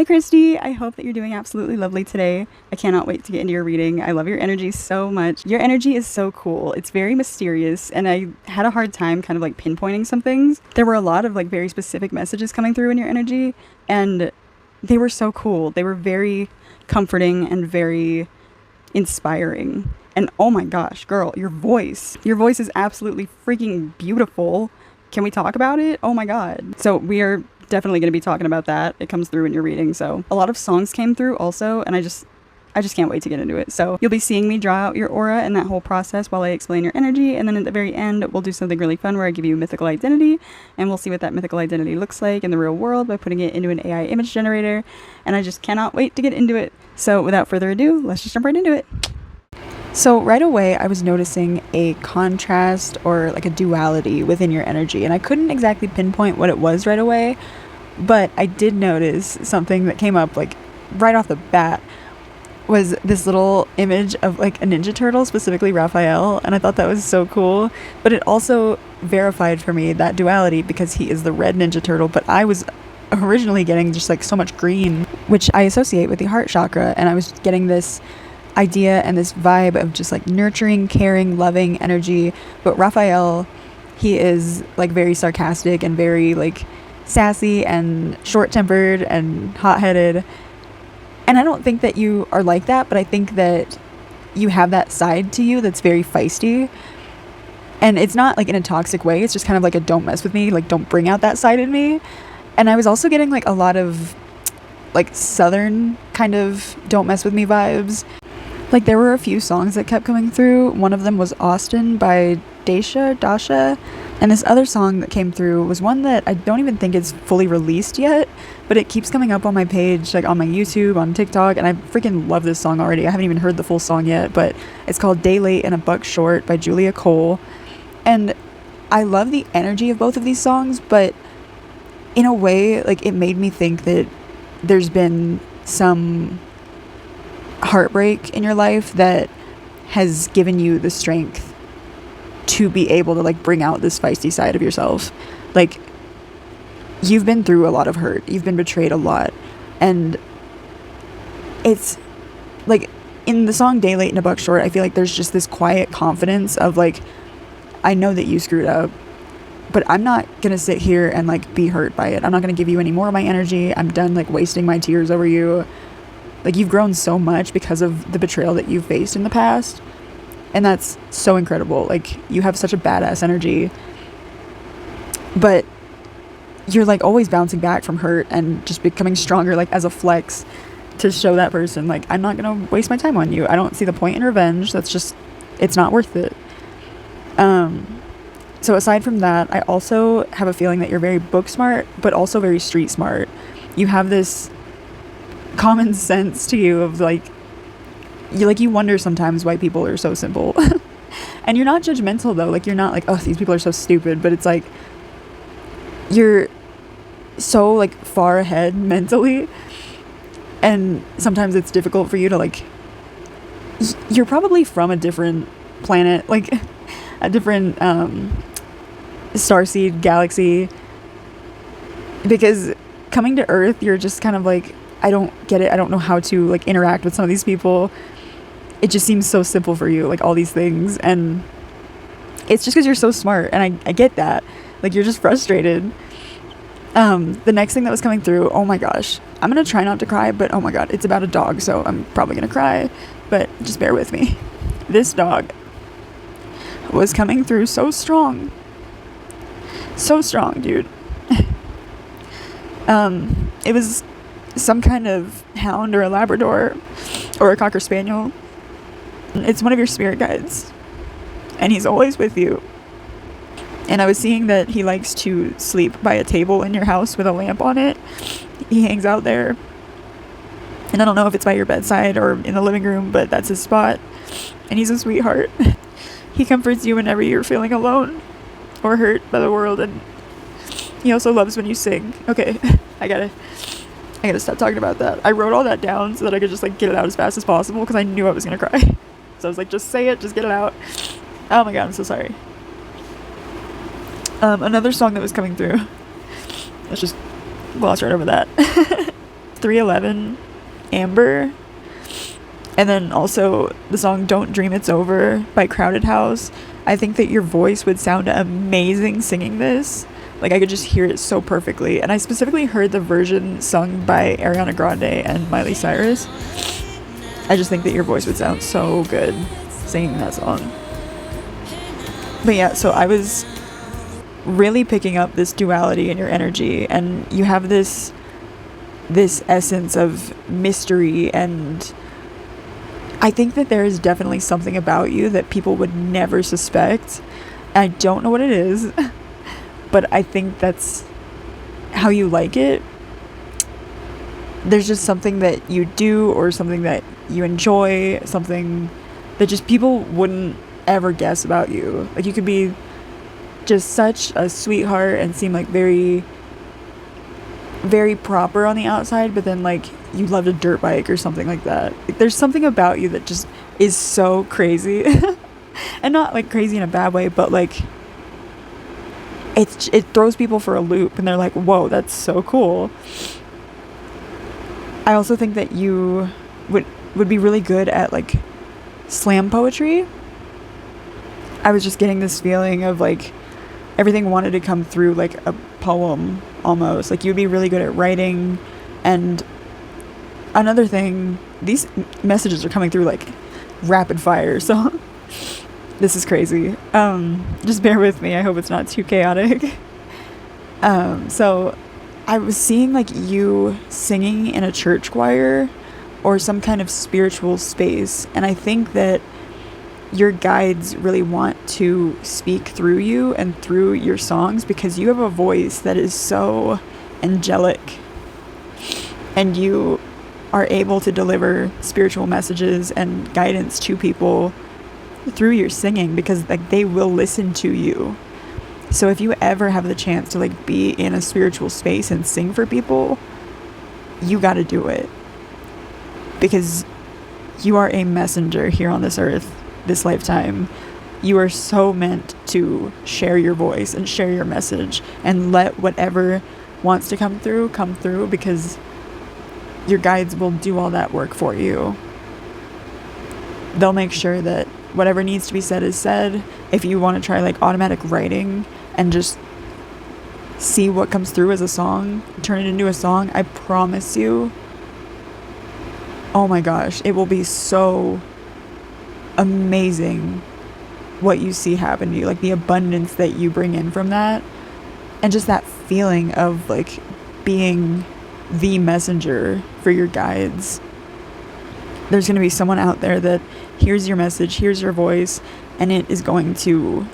Kristi, I hope that you're doing absolutely lovely today. I cannot wait to get into your reading. I love your energy so much. Your energy is so cool. It's very mysterious, and I had a hard time kind of like pinpointing some things. There were a lot of like very specific messages coming through in your energy, and they were so cool. They were very comforting and very inspiring. And oh my gosh, girl, your voice is absolutely freaking beautiful. Can we talk about it? Oh my God. So we are definitely going to be talking about that. It comes through in your reading. So a lot of songs came through also, and I just can't wait to get into it. So you'll be seeing me draw out your aura and that whole process while I explain your energy, and then at the very end we'll do something really fun where I give you a mythical identity, and we'll see what that mythical identity looks like in the real world by putting it into an AI image generator, and I just cannot wait to get into it. So without further ado, let's just jump right into it. So right away I was noticing a contrast or like a duality within your energy, and I couldn't exactly pinpoint what it was right away, but I did notice something that came up like right off the bat was this little image of like a Ninja Turtle, specifically Raphael, and I thought that was so cool. But it also verified for me that duality because he is the red Ninja Turtle, but I was originally getting just like so much green, which I associate with the heart chakra, and I was getting this idea and this vibe of just like nurturing, caring, loving energy. But Raphael, he is like very sarcastic and very like sassy and short-tempered and hot-headed, and I don't think that you are like that, but I think that you have that side to you that's very feisty, and it's not like in a toxic way. It's just kind of like a don't mess with me, like don't bring out that side in me. And I was also getting like a lot of like southern kind of don't mess with me vibes. Like there were a few songs that kept coming through. One of them was Austin by Dasha, and this other song that came through was one that I don't even think is fully released yet, but it keeps coming up on my page, like on my YouTube, on TikTok, and I freaking love this song already. I haven't even heard the full song yet, but it's called Day Late and a Buck Short by Julia Cole, and I love the energy of both of these songs, but in a way, like it made me think that there's been some heartbreak in your life that has given you the strength to be able to like bring out this feisty side of yourself. Like you've been through a lot of hurt, you've been betrayed a lot, and it's like in the song Day Late and a Buck Short, I feel like there's just this quiet confidence of like, I know that you screwed up, but I'm not gonna sit here and like be hurt by it. I'm not gonna give you any more of my energy. I'm done like wasting my tears over you. Like you've grown so much because of the betrayal that you've faced in the past, and that's so incredible. Like you have such a badass energy, but you're like always bouncing back from hurt and just becoming stronger, like as a flex to show that person like, I'm not gonna waste my time on you. I don't see the point in revenge. That's just, it's not worth it. So aside from that, I also have a feeling that you're very book smart, but also very street smart. You have this common sense to you of like you wonder sometimes why people are so simple. And you're not judgmental though. Like you're not like, oh, these people are so stupid, but it's like you're so like far ahead mentally, and sometimes it's difficult for you to like, you're probably from a different planet, like a different starseed galaxy, because coming to Earth you're just kind of like, I don't get it. I don't know how to like interact with some of these people. It just seems so simple for you, like all these things, and it's just because you're so smart, and I get that. Like you're just frustrated. The next thing that was coming through, oh my gosh, I'm gonna try not to cry, but oh my god, it's about a dog, so I'm probably gonna cry, but just bear with me. This dog was coming through so strong, dude. It was some kind of hound or a Labrador or a Cocker Spaniel. It's one of your spirit guides, and he's always with you. And I was seeing that he likes to sleep by a table in your house with a lamp on it. He hangs out there, and I don't know if it's by your bedside or in the living room, but that's his spot, and he's a sweetheart. He comforts you whenever you're feeling alone or hurt by the world, and he also loves when you sing. Okay, I gotta stop talking about that. I wrote all that down so that I could just like get it out as fast as possible because I knew I was gonna cry. So I was like, just say it, just get it out. Oh my god, I'm so sorry. Another song that was coming through, let's just gloss right over that. 311 Amber. And then also the song Don't Dream It's Over by Crowded House. I think that your voice would sound amazing singing this. Like, I could just hear it so perfectly. And I specifically heard the version sung by Ariana Grande and Miley Cyrus. I just think that your voice would sound so good singing that song. But yeah, so I was really picking up this duality in your energy, and you have this essence of mystery, and I think that there is definitely something about you that people would never suspect. I don't know what it is, but I think that's how you like it. There's just something that you do, or something that you enjoy, something that just people wouldn't ever guess about you. Like, you could be just such a sweetheart and seem like very, very proper on the outside, but then like you loved a dirt bike or something like that. Like, there's something about you that just is so crazy. And not like crazy in a bad way, but like it throws people for a loop, and they're like, whoa, that's so cool. I also think that you would be really good at like slam poetry. I was just getting this feeling of like everything wanted to come through like a poem almost. Like, you'd be really good at writing. And another thing, these messages are coming through like rapid fire, so this is crazy. Just bear with me. I hope it's not too chaotic. So I was seeing like you singing in a church choir or some kind of spiritual space, and I think that your guides really want to speak through you and through your songs, because you have a voice that is so angelic, and you are able to deliver spiritual messages and guidance to people through your singing, because like they will listen to you. So if you ever have the chance to like be in a spiritual space and sing for people, you got to do it, because you are a messenger here on this earth, this lifetime. You are so meant to share your voice and share your message, and let whatever wants to come through, because your guides will do all that work for you. They'll make sure that whatever needs to be said is said. If you want to try like automatic writing and just see what comes through as a song, turn it into a song, I promise you, oh my gosh, it will be so amazing what you see happen to you, like the abundance that you bring in from that, and just that feeling of like being the messenger for your guides. There's going to be someone out there that hears your message, hears your voice, and it is going to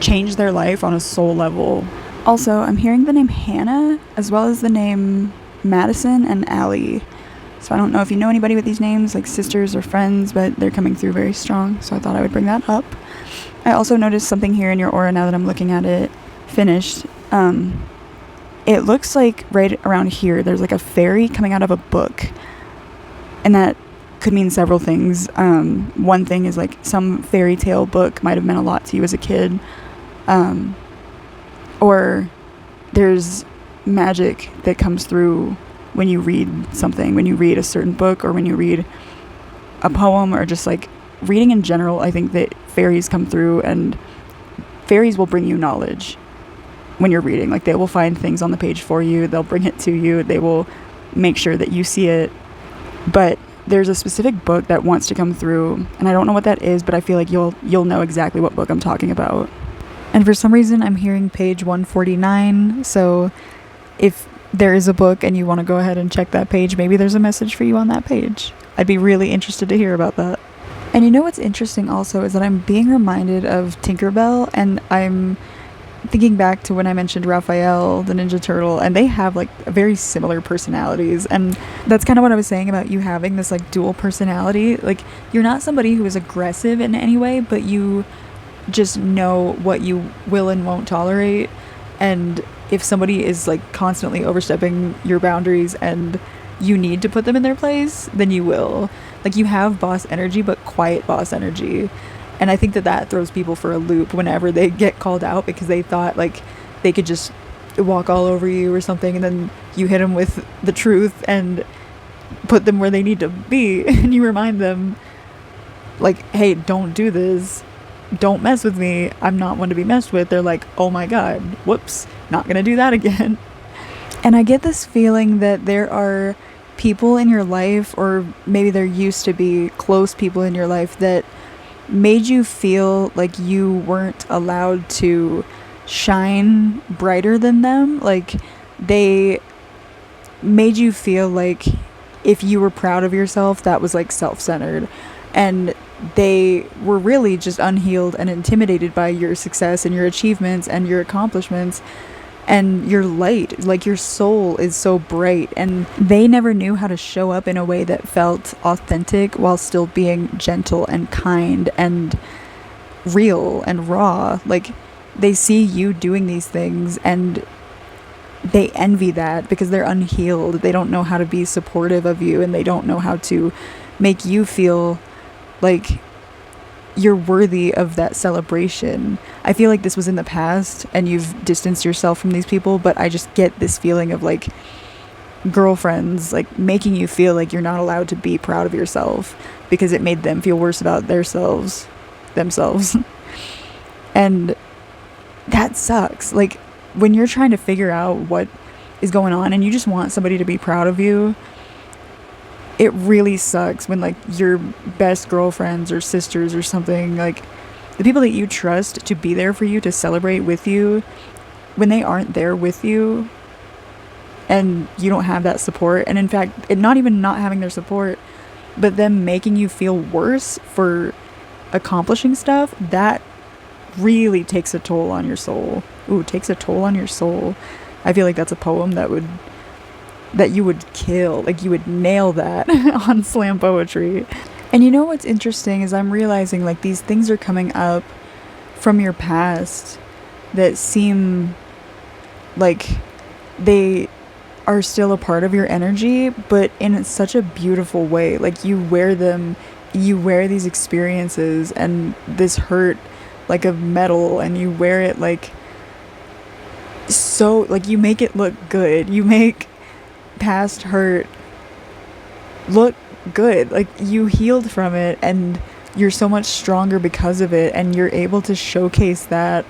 change their life on a soul level. Also, I'm hearing the name Hannah as well as the name Madison and Allie. So I don't know if you know anybody with these names, like sisters or friends, but they're coming through very strong. So I thought I would bring that up. I also noticed something here in your aura now that I'm looking at it finished. It looks like right around here, there's like a fairy coming out of a book. And that could mean several things. One thing is like some fairy tale book might have meant a lot to you as a kid. Or there's magic that comes through when you read something, when you read a certain book, or when you read a poem, or just like reading in general. I think that fairies come through, and fairies will bring you knowledge when you're reading. Like, they will find things on the page for you, they'll bring it to you, they will make sure that you see it. But there's a specific book that wants to come through, and I don't know what that is, but I feel like you'll know exactly what book I'm talking about. And for some reason I'm hearing page 149, so if there is a book and you want to go ahead and check that page, maybe there's a message for you on that page. I'd be really interested to hear about that. And you know what's interesting also is that I'm being reminded of Tinkerbell, and I'm thinking back to when I mentioned Raphael, the Ninja Turtle, and they have like very similar personalities. And that's kind of what I was saying about you having this like dual personality. Like, you're not somebody who is aggressive in any way, but you just know what you will and won't tolerate. And if somebody is like constantly overstepping your boundaries and you need to put them in their place, then you will. Like, you have boss energy, but quiet boss energy. And I think that throws people for a loop whenever they get called out, because they thought like they could just walk all over you or something, and then you hit them with the truth and put them where they need to be, and you remind them, like, hey, don't do this, don't mess with me, I'm not one to be messed with, they're like, oh my god, whoops, not gonna do that again. And I get this feeling that there are people in your life, or maybe there used to be close people in your life, that made you feel like you weren't allowed to shine brighter than them. Like, they made you feel like if you were proud of yourself, that was like self-centered, and they were really just unhealed and intimidated by your success and your achievements and your accomplishments and your light. Like, your soul is so bright, and they never knew how to show up in a way that felt authentic while still being gentle and kind and real and raw. Like, they see you doing these things and they envy that because they're unhealed. They don't know how to be supportive of you, and they don't know how to make you feel like you're worthy of that celebration. I feel like this was in the past and you've distanced yourself from these people, but I just get this feeling of like girlfriends like making you feel like you're not allowed to be proud of yourself because it made them feel worse about themselves. And that sucks. Like, when you're trying to figure out what is going on and you just want somebody to be proud of you, it really sucks when like your best girlfriends or sisters or something, like the people that you trust to be there for you, to celebrate with you, when they aren't there with you and you don't have that support. And in fact, not even not having their support, but them making you feel worse for accomplishing stuff, that really takes a toll on your soul. Ooh, takes a toll on your soul. I feel like that's a poem that you would kill. Like, you would nail that on slam poetry. And you know what's interesting is I'm realizing like these things are coming up from your past that seem like they are still a part of your energy, but in such a beautiful way. Like, you wear them, you wear these experiences and this hurt like a medal, and you wear it like so, like, you make it look good. You make past hurt look good. Like, you healed from it and you're so much stronger because of it, and you're able to showcase that,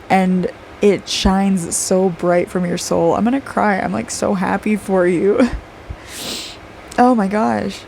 and it shines so bright from your soul. I'm gonna cry. I'm like so happy for you. Oh my gosh,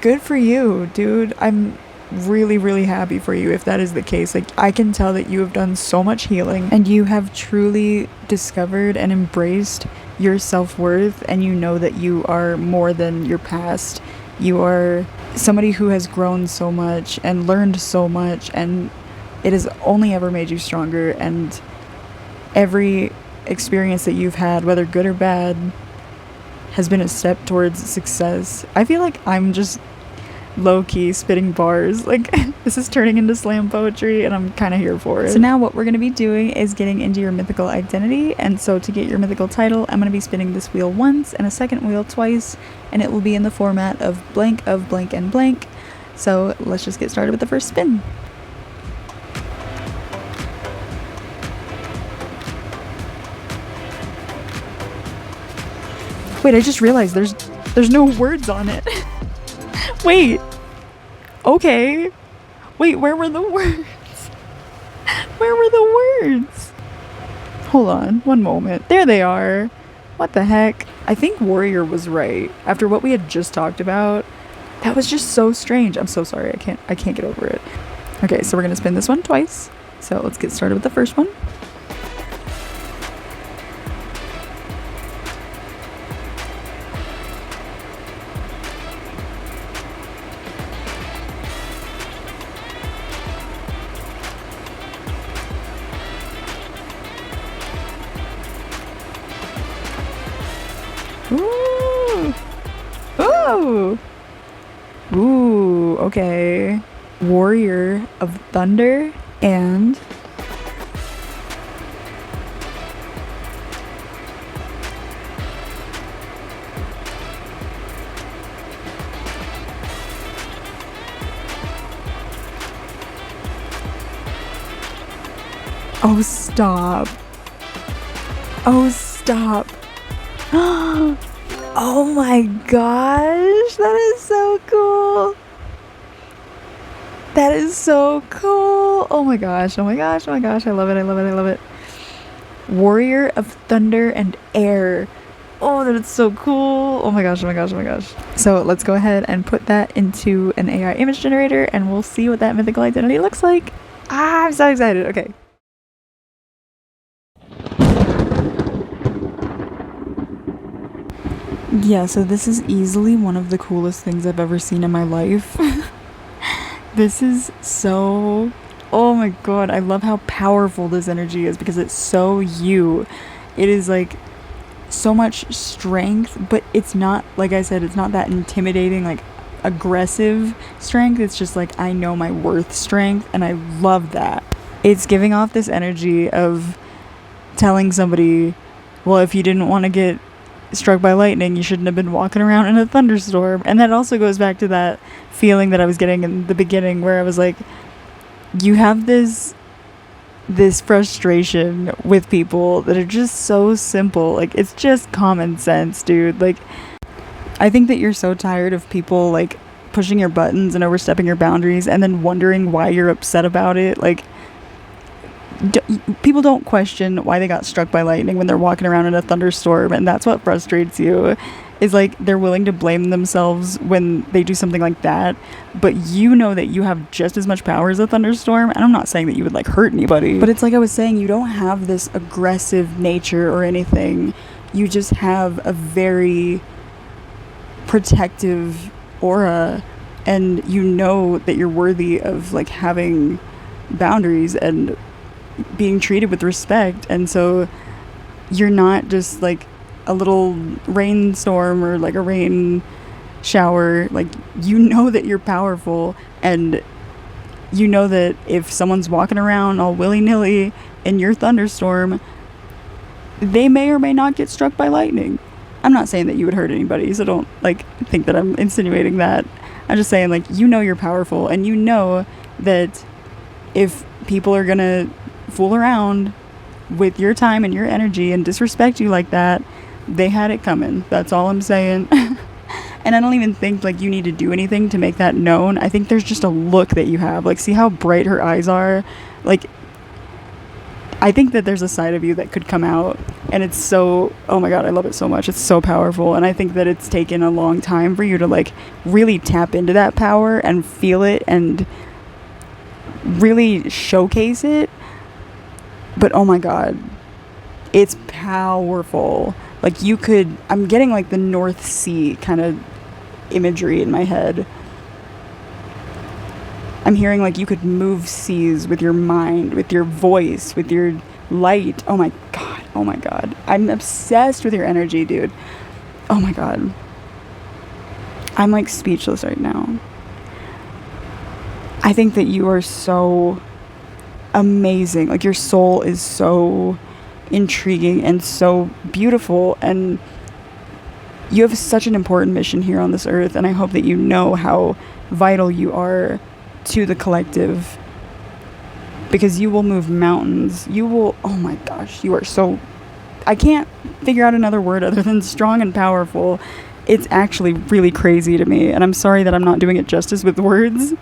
good for you, dude. I'm really, really happy for you if that is the case. Like, I can tell that you have done so much healing and you have truly discovered and embraced your self-worth, and you know that you are more than your past. You are somebody who has grown so much and learned so much, and it has only ever made you stronger. And every experience that you've had, whether good or bad, has been a step towards success. I feel like I'm just low-key spitting bars. Like, this is turning into slam poetry and I'm kind of here for it. So now what we're going to be doing is getting into your mythical identity. And so to get your mythical title, I'm going to be spinning this wheel once and a second wheel twice, and it will be in the format of blank and blank. So let's just get started with the first spin. Wait, I just realized there's no words on it. Wait. Okay. Wait, where were the words? Where were the words? Hold on, one moment. There they are. What the heck? I think warrior was right. After what we had just talked about, that was just so strange. I'm so sorry. I can't get over it. Okay, so we're gonna spin this one twice. So let's get started with the first one. Ooh. Ooh. Ooh, okay. Warrior of Thunder and oh, stop. Oh, stop. Oh my gosh, that is so cool. That is so cool. Oh my gosh, oh my gosh, oh my gosh. I love it, I love it, I love it. Warrior of thunder and air. Oh, that is so cool. Oh my gosh, oh my gosh, oh my gosh. So let's go ahead and put that into an AI image generator and we'll see what that mythical identity looks like. Ah, I'm so excited. Okay. Yeah, so this is easily one of the coolest things I've ever seen in my life. This is so... Oh my god, I love how powerful this energy is because it's so you. It is like so much strength, but it's not, like I said, it's not that intimidating, like aggressive strength. It's just like, I know my worth strength, and I love that. It's giving off this energy of telling somebody, well, if you didn't want to get struck by lightning, you shouldn't have been walking around in a thunderstorm. And that also goes back to that feeling that I was getting in the beginning where I was like, you have this frustration with people that are just so simple. Like, it's just common sense, dude. Like, I think that you're so tired of people like pushing your buttons and overstepping your boundaries and then wondering why you're upset about it. Like, people don't question why they got struck by lightning when they're walking around in a thunderstorm, and that's what frustrates you, is like they're willing to blame themselves when they do something like that, but you know that you have just as much power as a thunderstorm. And I'm not saying that you would like hurt anybody, but it's like I was saying, you don't have this aggressive nature or anything. You just have a very protective aura, and you know that you're worthy of like having boundaries and being treated with respect. And so you're not just like a little rainstorm or like a rain shower. Like, you know that you're powerful, and you know that if someone's walking around all willy-nilly in your thunderstorm, they may or may not get struck by lightning. I'm not saying that you would hurt anybody, so don't like think that I'm insinuating that. I'm just saying, like, you know you're powerful, and you know that if people are gonna fool around with your time and your energy and disrespect you like that, they had it coming. That's all I'm saying. And I don't even think like you need to do anything to make that known. I think there's just a look that you have. Like, see how bright her eyes are? Like, I think that there's a side of you that could come out, and it's so, oh my god, I love it so much. It's so powerful, and I think that it's taken a long time for you to like really tap into that power and feel it and really showcase it. But oh my god, it's powerful. Like, you could, I'm getting like the North Sea kind of imagery in my head. I'm hearing like you could move seas with your mind, with your voice, with your light. Oh my god, oh my god. I'm obsessed with your energy, dude. Oh my god. I'm like speechless right now. I think that you are so amazing. Like, your soul is so intriguing and so beautiful, and you have such an important mission here on this earth, and I hope that you know how vital you are to the collective, because you will move mountains. You will, oh my gosh, you are so, I can't figure out another word other than strong and powerful. It's actually really crazy to me, and I'm sorry that I'm not doing it justice with words.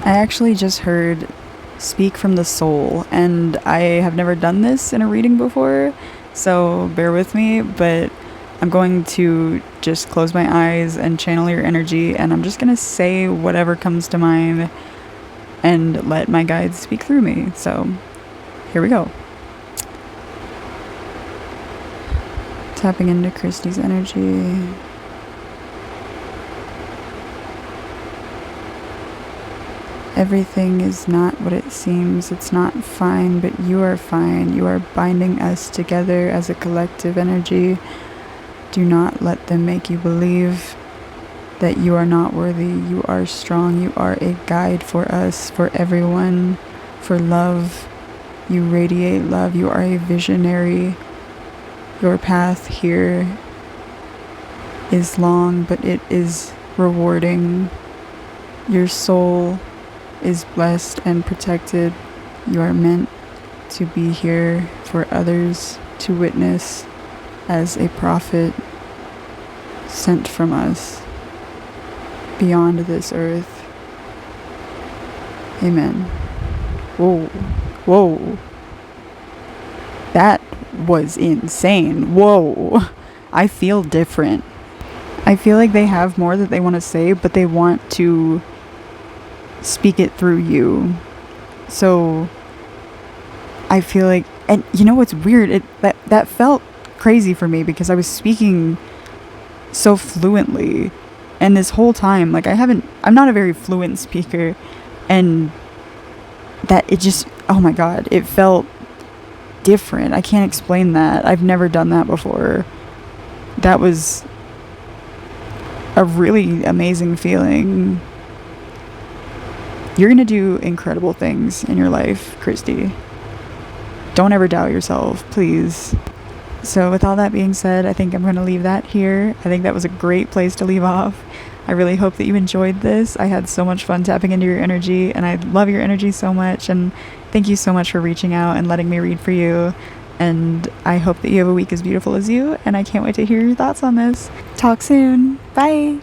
I actually just heard speak from the soul, and I have never done this in a reading before, so bear with me, but I'm going to just close my eyes and channel your energy, and I'm just gonna say whatever comes to mind and let my guides speak through me. So here we go. Tapping into Kristi's energy. Everything is not what it seems. It's not fine, but you are fine. You are binding us together as a collective energy. Do not let them make you believe that you are not worthy. You are strong. You are a guide for us, for everyone, for love. You radiate love. You are a visionary. Your path here is long, but it is rewarding. Your soul is blessed and protected. You are meant to be here for others to witness. as a prophet sent from us beyond this earth. Amen. Whoa. Whoa. That was insane. Whoa. I feel different. I feel like they have more that they want to say, but they want to speak it through you. So I feel like, and you know what's weird? That felt crazy for me because I was speaking so fluently, and this whole time, like, I'm not a very fluent speaker, and that it just, oh my god, it felt different. I can't explain that. I've never done that before. That was a really amazing feeling. You're gonna do incredible things in your life, Kristi. Don't ever doubt yourself, please. So with all that being said, I think I'm going to leave that here. I think that was a great place to leave off. I really hope that you enjoyed this. I had so much fun tapping into your energy, and I love your energy so much. And thank you so much for reaching out and letting me read for you. And I hope that you have a week as beautiful as you, and I can't wait to hear your thoughts on this. Talk soon. Bye.